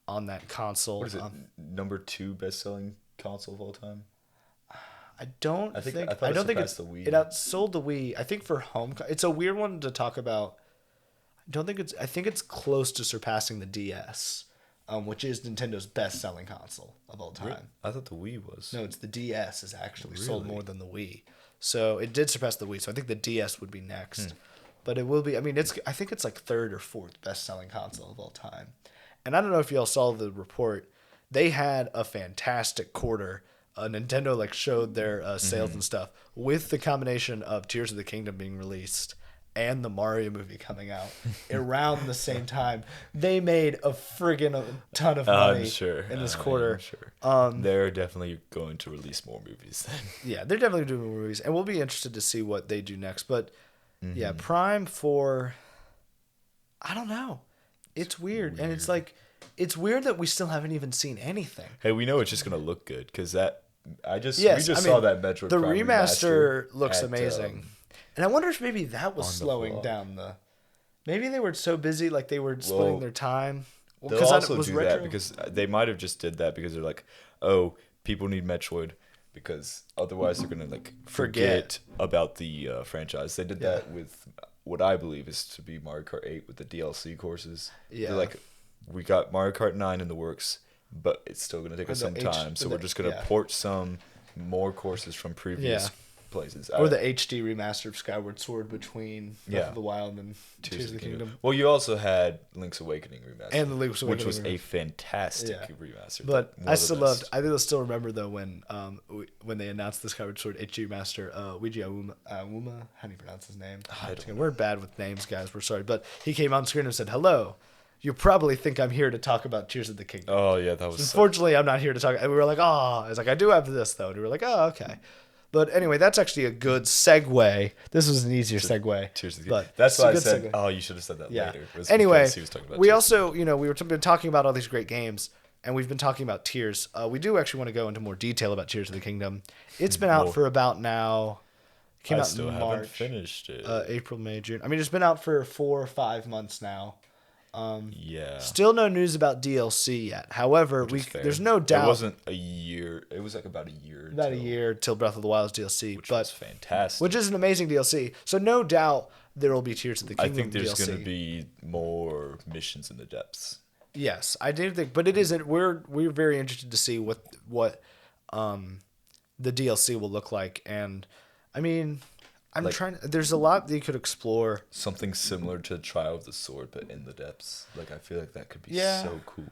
[SPEAKER 2] on that console.
[SPEAKER 1] What is it? Number 2 best-selling console of all time?
[SPEAKER 2] I don't think it's
[SPEAKER 1] the Wii.
[SPEAKER 2] It outsold the Wii. I think for home, it's a weird one to talk about. I think it's close to surpassing the DS, which is Nintendo's best-selling console of all time.
[SPEAKER 1] Really? I thought the Wii was.
[SPEAKER 2] No, it's the DS is actually sold more than the Wii. So it did surpass the Wii. So I think the DS would be next. But it will be. I think it's like third or fourth best-selling console of all time. And I don't know if y'all saw the report. They had a fantastic quarter. Nintendo showed their sales and stuff with the combination of Tears of the Kingdom being released and the Mario movie coming out around the same time. They made a friggin' ton of money in this quarter.
[SPEAKER 1] I'm sure. They're definitely going to release more movies then.
[SPEAKER 2] Yeah, they're definitely doing more movies, and we'll be interested to see what they do next. But yeah, Prime 4, I don't know. It's weird. And it's like, it's weird that we still haven't even seen anything.
[SPEAKER 1] Hey, we know it's just gonna look good because we just saw that Metroid
[SPEAKER 2] the
[SPEAKER 1] Prime
[SPEAKER 2] remaster looks amazing. And I wonder if maybe that was slowing
[SPEAKER 1] floor.
[SPEAKER 2] down Maybe they were so busy, like they were splitting their time. Well,
[SPEAKER 1] They'll
[SPEAKER 2] 'cause
[SPEAKER 1] also
[SPEAKER 2] was
[SPEAKER 1] do
[SPEAKER 2] retro-
[SPEAKER 1] that because they might have just did that because they're like, oh, people need Metroid, because otherwise they're gonna like forget about the franchise. They did that with what I believe is to be Mario Kart 8 with the DLC courses.
[SPEAKER 2] Yeah.
[SPEAKER 1] They're like, we got Mario Kart 9 in the works, but it's still gonna take us some time, so we're just gonna port some more courses from previous places.
[SPEAKER 2] Or the HD remaster of Skyward Sword between Breath of the Wild and Tears of the Kingdom.
[SPEAKER 1] Well, you also had Link's Awakening remaster,
[SPEAKER 2] And the Link's Awakening,
[SPEAKER 1] which was a fantastic remaster.
[SPEAKER 2] But I still loved. I think I still remember though when they announced the Skyward Sword HD remaster. Luigi Aouma, how do you pronounce his name? We're bad with names, guys. We're sorry, but he came on screen and said, "Hello. You probably think I'm here to talk about Tears of the Kingdom."
[SPEAKER 1] Oh yeah, that was.
[SPEAKER 2] Unfortunately, I'm not here to talk. And we were like, "Oh," it's like I do have this though. And we were like, "Oh, okay." But anyway, that's actually a good segue. This was an easier segue.
[SPEAKER 1] Tears of the
[SPEAKER 2] Kingdom.
[SPEAKER 1] That's why I said, oh, you should have said that later.
[SPEAKER 2] Anyway,
[SPEAKER 1] he was talking about
[SPEAKER 2] we
[SPEAKER 1] Tears.
[SPEAKER 2] also, we were been talking about all these great games, and we've been talking about Tears. We do actually want to go into more detail about Tears of the Kingdom. It's been out for about now. It came out in March.
[SPEAKER 1] Haven't finished it.
[SPEAKER 2] April, May, June. I mean, it's been out for 4 or 5 months now.
[SPEAKER 1] Yeah.
[SPEAKER 2] Still no news about DLC yet. However, there's no doubt.
[SPEAKER 1] It wasn't a year. It was like about a year.
[SPEAKER 2] About a year till Breath of the Wild's DLC,
[SPEAKER 1] which was fantastic.
[SPEAKER 2] Which is an amazing DLC. So no doubt there will be Tears of the Kingdom DLC.
[SPEAKER 1] I think there's going to be more missions in the depths.
[SPEAKER 2] Yes, I do think, but it isn't. We're very interested to see what the DLC will look like, and I mean. There's a lot that you could explore.
[SPEAKER 1] Something similar to Trial of the Sword, but in the depths. Like, I feel like that could be so cool.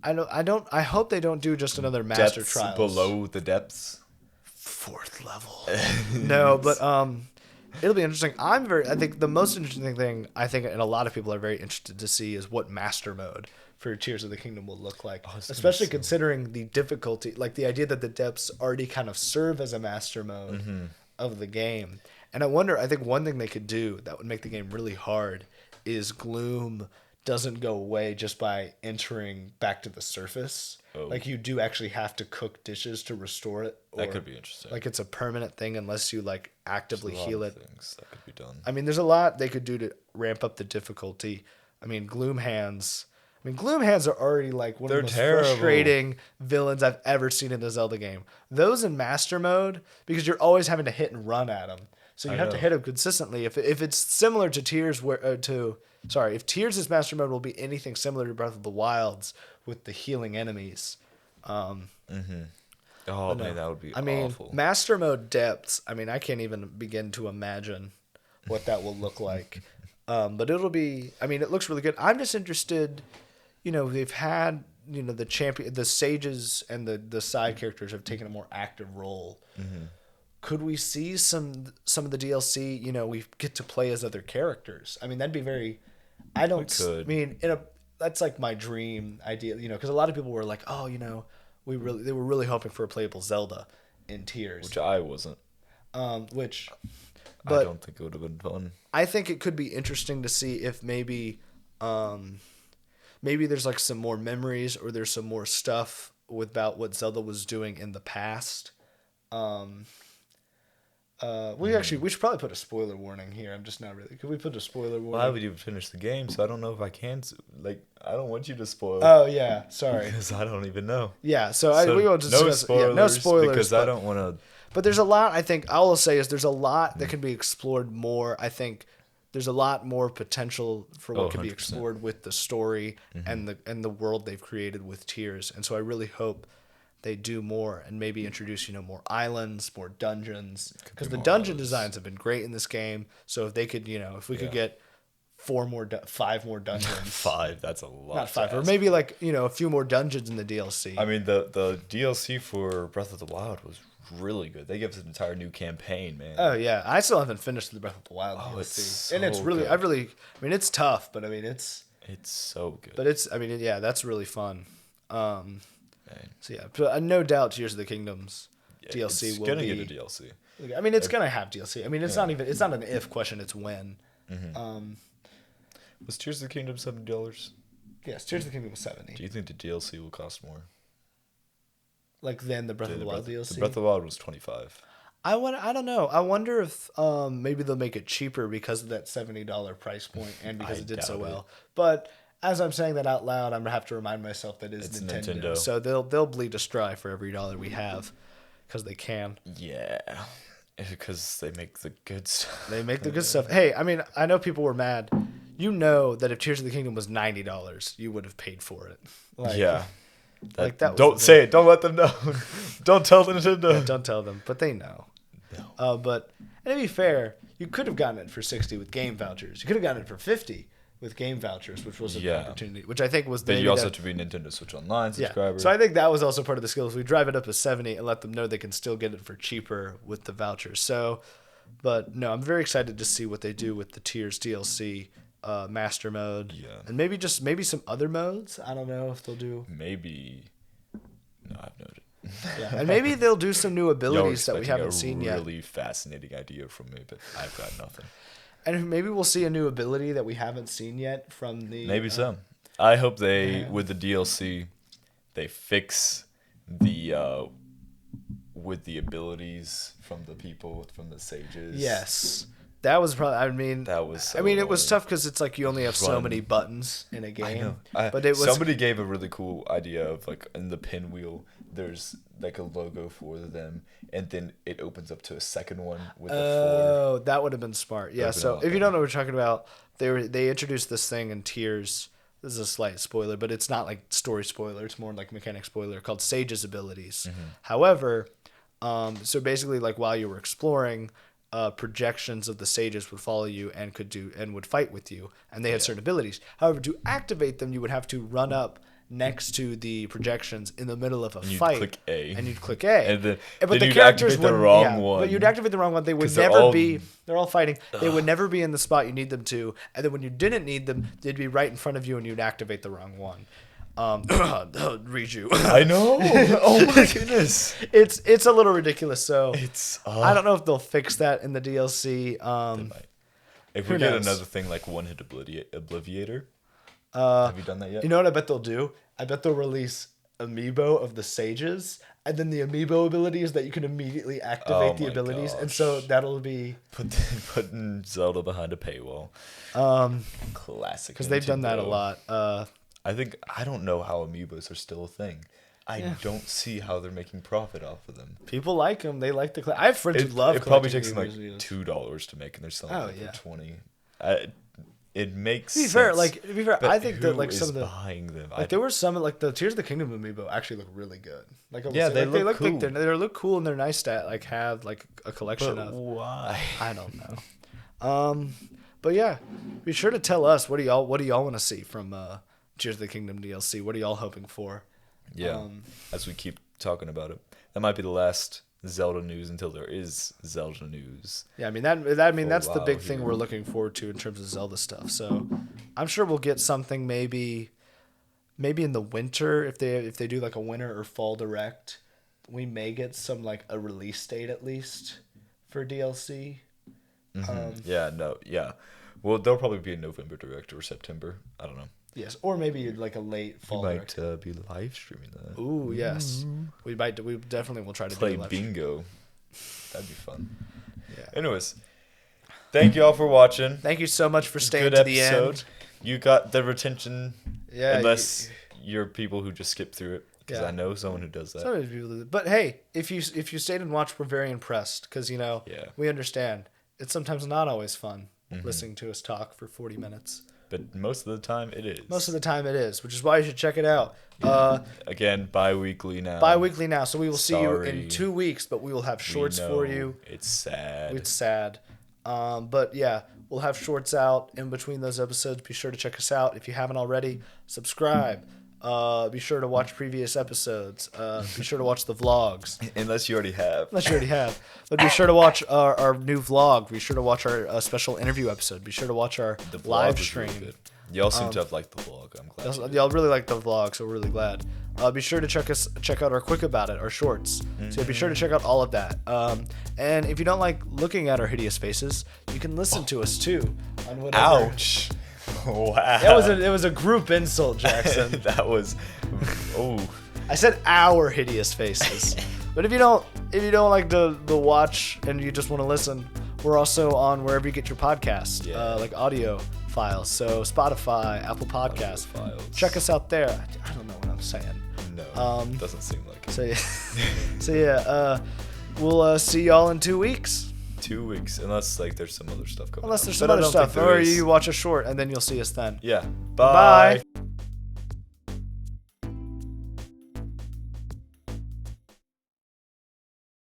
[SPEAKER 2] I hope they don't do just another Master
[SPEAKER 1] Depths
[SPEAKER 2] Trials.
[SPEAKER 1] below the depths.
[SPEAKER 2] 4th level. No, but it'll be interesting. I think the most interesting thing, and a lot of people are very interested to see, is what Master Mode for Tears of the Kingdom will look like. Especially considering the difficulty, like the idea that the depths already kind of serve as a Master Mode of the game. And I think one thing they could do that would make the game really hard is gloom doesn't go away just by entering back to the surface. Oh. Like you do actually have to cook dishes to restore it.
[SPEAKER 1] That could be interesting.
[SPEAKER 2] Like it's a permanent thing unless you like actively heal it.
[SPEAKER 1] Things that could be done.
[SPEAKER 2] I mean, there's a lot they could do to ramp up the difficulty. I mean, gloom hands are already like one of the most frustrating villains I've ever seen in a Zelda game. Those in Master Mode, because you're always having to hit and run at them. So you have to hit them consistently. If it's similar to Tears, if Tears' Master Mode will be anything similar to Breath of the Wild's with the healing enemies.
[SPEAKER 1] Oh man, that would be awful.
[SPEAKER 2] I mean, Master Mode depths. I mean, I can't even begin to imagine what that will look like. But it'll be. I mean, it looks really good. I'm just interested. They've had the sages and the side characters have taken a more active role. Mm-hmm. Could we see some of the DLC? We get to play as other characters. I mean, that'd be very. That's like my dream idea. Because a lot of people were like, oh, they were really hoping for a playable Zelda in Tears,
[SPEAKER 1] which I wasn't.
[SPEAKER 2] But
[SPEAKER 1] I don't think it would have been fun.
[SPEAKER 2] I think it could be interesting to see if maybe there's like some more memories or there's some more stuff about what Zelda was doing in the past. We should probably put a spoiler warning here. I'm just not really. Could we put a spoiler warning?
[SPEAKER 1] Well, I haven't even finished the game, so I don't know if I can. I don't want you to spoil.
[SPEAKER 2] Oh yeah, sorry.
[SPEAKER 1] Because I don't even know.
[SPEAKER 2] Yeah, we won't discuss. No spoilers.
[SPEAKER 1] Because I don't want to.
[SPEAKER 2] But there's a lot. I think all I'll say is there's a lot that can be explored more. I think there's a lot more potential for what can be explored with the story and the world they've created with Tears. And so I really hope they do more and maybe introduce, more islands, more dungeons, because the dungeon designs have been great in this game. So if they could, if we could get 5 more dungeons.
[SPEAKER 1] 5, that's a lot.
[SPEAKER 2] Not 5, or maybe like, a few more dungeons in the DLC.
[SPEAKER 1] I mean, the DLC for Breath of the Wild was really good. They gave us an entire new campaign, man.
[SPEAKER 2] Oh yeah, I still haven't finished the Breath of the Wild DLC. It's really, good. It's tough, but I mean, it's
[SPEAKER 1] so good.
[SPEAKER 2] But that's really fun. So yeah, but no doubt Tears of the Kingdom's DLC will be.
[SPEAKER 1] It's gonna get a DLC.
[SPEAKER 2] I mean, it's gonna have DLC. I mean, it's not an if question. It's when.
[SPEAKER 1] Mm-hmm. Was Tears of the Kingdom $70?
[SPEAKER 2] Yes, Tears of the Kingdom was $70.
[SPEAKER 1] Do you think the DLC will cost more?
[SPEAKER 2] Like then the Breath of the Wild DLC?
[SPEAKER 1] The Breath of the Wild was $25.
[SPEAKER 2] I don't know. I wonder if maybe they'll make it cheaper because of that $70 price point and because it did so
[SPEAKER 1] doubt
[SPEAKER 2] well.
[SPEAKER 1] it.
[SPEAKER 2] But as I'm saying that out loud, I'm gonna have to remind myself that it's Nintendo.
[SPEAKER 1] Nintendo.
[SPEAKER 2] So they'll bleed us dry for every dollar we have, because they can.
[SPEAKER 1] Yeah, because they make the good stuff.
[SPEAKER 2] They make the good stuff. Hey, I mean, I know people were mad. You know that if Tears of the Kingdom was $90, you would have paid for it. Like,
[SPEAKER 1] Yeah.
[SPEAKER 2] Like that was
[SPEAKER 1] Don't
[SPEAKER 2] the
[SPEAKER 1] say it. Don't let them know. Don't tell Nintendo.
[SPEAKER 2] Don't tell them, but they know.
[SPEAKER 1] No.
[SPEAKER 2] But and to be fair, you could have gotten it for 60 with game vouchers. You could have gotten it for 50 with game vouchers, which was an opportunity. Which I think was.
[SPEAKER 1] But you also have to be Nintendo Switch Online subscriber.
[SPEAKER 2] Yeah. So I think that was also part of the skills. We drive it up to 70 and let them know they can still get it for cheaper with the vouchers. So, but no, I'm very excited to see what they do with the Tears DLC, Master Mode, and maybe some other modes. I don't know if they'll do.
[SPEAKER 1] Maybe. No, I've noted.
[SPEAKER 2] Yeah. And maybe they'll do some new abilities that we
[SPEAKER 1] expecting
[SPEAKER 2] haven't seen yet.
[SPEAKER 1] A really fascinating idea from me, but I've got nothing.
[SPEAKER 2] And maybe we'll see a new ability that we haven't seen yet from the.
[SPEAKER 1] Maybe so. I hope they, with the DLC, they fix the with the abilities from the people, from the sages.
[SPEAKER 2] Yes. That was probably. I mean,
[SPEAKER 1] That was so
[SPEAKER 2] I mean, it was
[SPEAKER 1] annoying.
[SPEAKER 2] tough because it's like you only have so
[SPEAKER 1] Run.
[SPEAKER 2] many buttons in a game.
[SPEAKER 1] I know.
[SPEAKER 2] But it was.
[SPEAKER 1] Somebody gave a really cool idea of like in the pinwheel, there's like a logo for them, and then it opens up to a second one with a
[SPEAKER 2] Oh, that would have been smart. Yeah.
[SPEAKER 1] Would've been
[SPEAKER 2] So
[SPEAKER 1] a lot
[SPEAKER 2] if you
[SPEAKER 1] better.
[SPEAKER 2] don't know what we're talking about, they introduced this thing in Tears. This is a slight spoiler, but it's not like story spoiler. It's more like mechanic spoiler called Sage's abilities.
[SPEAKER 1] Mm-hmm.
[SPEAKER 2] However, so basically, like while you were exploring, projections of the sages would follow you and would fight with you, and they had certain abilities. However, to activate them, you would have to run up next to the projections in the middle of a
[SPEAKER 1] you'd
[SPEAKER 2] fight,
[SPEAKER 1] click A.
[SPEAKER 2] and you'd click A,
[SPEAKER 1] And then
[SPEAKER 2] the
[SPEAKER 1] you'd
[SPEAKER 2] characters
[SPEAKER 1] activate the
[SPEAKER 2] wouldn't-
[SPEAKER 1] wrong
[SPEAKER 2] yeah,
[SPEAKER 1] one.
[SPEAKER 2] But you'd activate the wrong one. They would
[SPEAKER 1] 'Cause they're
[SPEAKER 2] never
[SPEAKER 1] all-
[SPEAKER 2] be. They're all fighting. They would never be in the spot you need them to, and then when you didn't need them, they'd be right in front of you, and you'd activate the wrong one. Read you.
[SPEAKER 1] I know. Oh my goodness.
[SPEAKER 2] It's a little ridiculous. So
[SPEAKER 1] It's.
[SPEAKER 2] I don't know if they'll fix that in the DLC.
[SPEAKER 1] If
[SPEAKER 2] who
[SPEAKER 1] we get
[SPEAKER 2] knows?
[SPEAKER 1] another thing like one hit obliviator. Have you done that yet?
[SPEAKER 2] You know what I bet they'll do? I bet they'll release amiibo of the sages, and then the amiibo ability is that you can immediately activate
[SPEAKER 1] Oh
[SPEAKER 2] the
[SPEAKER 1] my
[SPEAKER 2] abilities, and so
[SPEAKER 1] gosh.
[SPEAKER 2] that'll be
[SPEAKER 1] Putting Zelda behind a paywall. Classic.
[SPEAKER 2] because they've done that a
[SPEAKER 1] Nintendo.
[SPEAKER 2] lot.
[SPEAKER 1] I don't know how amiibos are still a thing. I don't see how they're making profit off of them.
[SPEAKER 2] People like them. They like the. I have friends who
[SPEAKER 1] It,
[SPEAKER 2] love.
[SPEAKER 1] it probably
[SPEAKER 2] collecting
[SPEAKER 1] takes them like
[SPEAKER 2] amiibos.
[SPEAKER 1] $2 to make, and they're selling
[SPEAKER 2] Oh,
[SPEAKER 1] it
[SPEAKER 2] yeah.
[SPEAKER 1] for $20. It makes
[SPEAKER 2] To be
[SPEAKER 1] sense.
[SPEAKER 2] fair,
[SPEAKER 1] but
[SPEAKER 2] I think that
[SPEAKER 1] who
[SPEAKER 2] like some
[SPEAKER 1] is
[SPEAKER 2] of the
[SPEAKER 1] buying them.
[SPEAKER 2] like there were some like the Tears of the Kingdom amiibo actually look really good. Like I will
[SPEAKER 1] Yeah,
[SPEAKER 2] say,
[SPEAKER 1] they
[SPEAKER 2] like,
[SPEAKER 1] look
[SPEAKER 2] like
[SPEAKER 1] cool.
[SPEAKER 2] they look cool and they're nice to like have like a collection
[SPEAKER 1] but
[SPEAKER 2] of.
[SPEAKER 1] why?
[SPEAKER 2] I don't know. But yeah, be sure to tell us what do y'all want to see from Tears of the Kingdom DLC. What are y'all hoping for?
[SPEAKER 1] Yeah, as we keep talking about it, that might be the last Zelda news until there is Zelda news.
[SPEAKER 2] Yeah, I mean that's the
[SPEAKER 1] while
[SPEAKER 2] big thing
[SPEAKER 1] here.
[SPEAKER 2] we're looking forward to in terms of Zelda stuff. So I'm sure we'll get something maybe in the winter if they do like a winter or fall direct. We may get some like a release date at least for DLC.
[SPEAKER 1] Yeah. Well, there'll probably be a November direct or September. I don't know.
[SPEAKER 2] Yes, or maybe like a late
[SPEAKER 1] We
[SPEAKER 2] fall
[SPEAKER 1] might
[SPEAKER 2] direct.
[SPEAKER 1] be live streaming that.
[SPEAKER 2] Ooh, yes. We definitely will try to
[SPEAKER 1] Play
[SPEAKER 2] do a live
[SPEAKER 1] bingo. That'd be fun.
[SPEAKER 2] Yeah.
[SPEAKER 1] Anyways, thank you all for watching.
[SPEAKER 2] Thank you so much for staying
[SPEAKER 1] Good
[SPEAKER 2] to the
[SPEAKER 1] episode.
[SPEAKER 2] end.
[SPEAKER 1] You got the retention.
[SPEAKER 2] Yeah,
[SPEAKER 1] Unless you're people who just skip through it, because
[SPEAKER 2] Yeah.
[SPEAKER 1] I know someone who does that.
[SPEAKER 2] Some of you do. But hey, if you stayed and watched, we're very impressed because
[SPEAKER 1] Yeah.
[SPEAKER 2] we understand it's sometimes not always fun listening to us talk for 40 minutes.
[SPEAKER 1] But most of the time, it is.
[SPEAKER 2] Most of the time it is, which is why you should check it out.
[SPEAKER 1] Again, bi-weekly now.
[SPEAKER 2] Bi-weekly now, so we will see you
[SPEAKER 1] Sorry.
[SPEAKER 2] in 2 weeks, but we will have
[SPEAKER 1] We
[SPEAKER 2] shorts
[SPEAKER 1] know
[SPEAKER 2] for you.
[SPEAKER 1] It's sad.
[SPEAKER 2] It's sad. But yeah, we'll have shorts out in between those episodes. Be sure to check us out. If you haven't already, subscribe. Be sure to watch previous episodes. Be sure to watch the vlogs.
[SPEAKER 1] Unless you already have.
[SPEAKER 2] Unless you already have. But be sure to watch our new vlog. Be sure to watch our special interview episode. Be sure to watch our
[SPEAKER 1] The vlog
[SPEAKER 2] live
[SPEAKER 1] was
[SPEAKER 2] stream.
[SPEAKER 1] really good. Y'all seem to have liked the vlog. I'm glad. you did.
[SPEAKER 2] Y'all really like the vlog, so we're really glad. Be sure to check out our quick about it, our shorts. So be sure to check out all of that. And if you don't like looking at our hideous faces, you can listen to us too on whatever.
[SPEAKER 1] Ouch. Wow.
[SPEAKER 2] It was a group insult, Jackson.
[SPEAKER 1] That was. Oh.
[SPEAKER 2] I said our hideous faces But if you don't like the watch and you just want to listen, we're also on wherever you get your podcasts, like audio files. So Spotify, Apple Podcasts. Check us out there. I don't know what I'm saying.
[SPEAKER 1] No, doesn't seem like it.
[SPEAKER 2] So yeah, we'll see y'all in 2 weeks.
[SPEAKER 1] 2 weeks, unless like there's some other stuff going on.
[SPEAKER 2] Unless there's some other stuff, or you watch a short and then you'll see us then.
[SPEAKER 1] Yeah.
[SPEAKER 2] Bye.